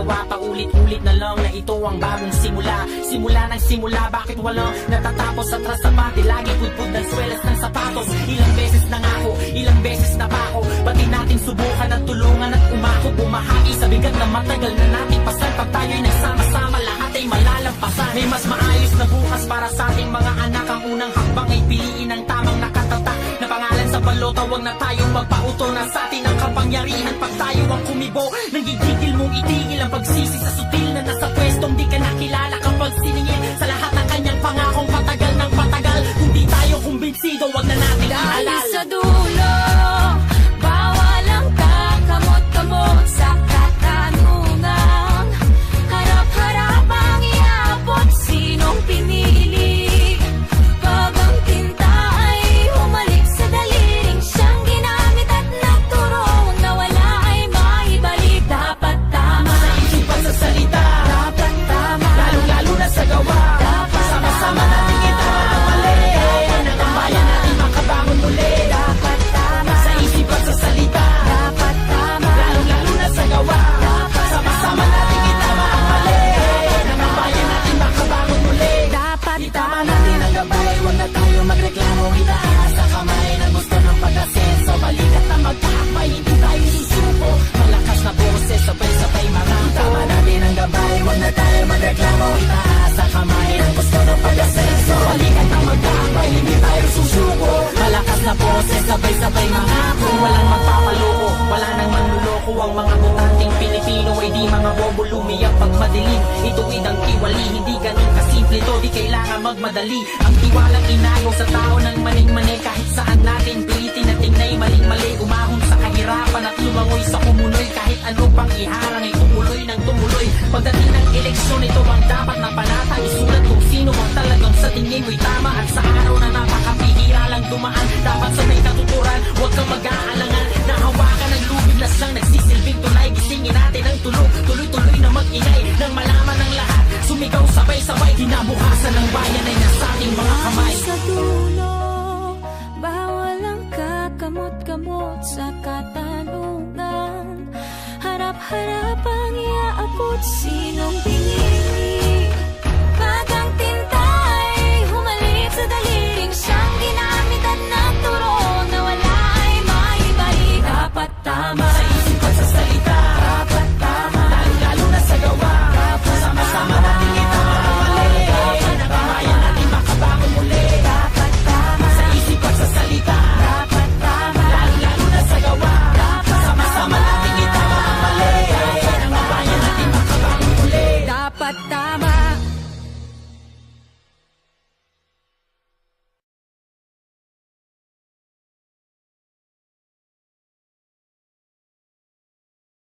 ginagawa, paulit-ulit na lang na ito ang bagong simula. Simula ng simula, bakit walang natatapos? Atras sa pati, lagi pudpud ng swelas ng sapatos. Ilang beses na nga ako, ilang beses na pa ako. Pati natin subukan at tulungan at umako. Bumahagi sa bigat na matagal na natin pasan. Pag tayo'y nagsama-sama, lahat ay malalampasan. May mas maayos na bukas para sa ating mga anak. Ang unang hakbang ay piliin ang tamang nakatatak na pangalan sa balota. Huwag na tayong magpauto na sa atin ang kapangyarihan. Pag tayo ang kumibo, nagigigil mong itigil ang pagsisi sa sutil na nasa pwestong di ka nakilala. Kapag siningil sa lahat ng kanyang pangakong patagal ng patagal. Kung di tayo kumbinsido, huwag na natin Dahil ialala. sa dulo, bawal ang kakamot-kamot sa katanungan. Harap-harap ang iabot, sinong pinili? Pag ang tinta ay humalik sa daliling siyang ginamit at nagturo, na wala ay maibalik. Dapat tama Sa isip at sa salita, dapat tama lalo-lalo na sa gawa. dapat Sama-sama tama natin itawa ang mali. Nagtambayan natin makabangon muli. dapat tama Sa isip at sa salita, dapat tama lalo-lalo na sa gawa. Sama-sama natin itawa ang mali. Nagtambayan natin makabangon muli. dapat Itama natin ang gabay, huwag na tayo magreklamo. Itaas sa kamay ng gusto ng pag-asenso. Balikat na magkakbay, hindi tayo susuko. Malakas na boses, sabay-sabay mga itama natin ang gabay, huwag na tayo magreklamo. Itaas sa kamay ng gusto ng pag-asenso. Balikat na magkakbay, hindi tayo susuko. Malakas na boses, sabay-sabay mga kung walang magpapaloko, wala nang manluloko. Ang mga butanteng Pilipino ay di mga bobo lumiyak pag madilim. Ituwid ang tiwali, hindi ganun kasimple to, di kailangan magmadali. Ang tiwalang inayaw sa tao ng maning-mani. Kahit saan natin pilitin na tingnay maling-mali. Umahon sa kahirapan at lumangoy sa kumunoy. Kahit ano pang iharang ay tumuloy ng tumuloy. Pagdating ng eleksyon, ito ang dapat na panata. Isulat kung sino ang talagang sa tingin mo'y tama. At sa araw na napakapihira lang dumaan, dapat sa may katuturan, huwag kang mag-aalangan. Nahawakan ng lubid na siyang nagsisilbing tulay. Gisingin natin ang tulog, tuloy-tuloy na mag-ingay. Nang malaman ng lahat, sumigaw sabay-sabay. Kinabukasan ng bayan ay nasa ating mga kamay. Sa dulo, bawal ang kakamot-kamot sa katanungan. Harap-harap ang iaabot, sinong pinili?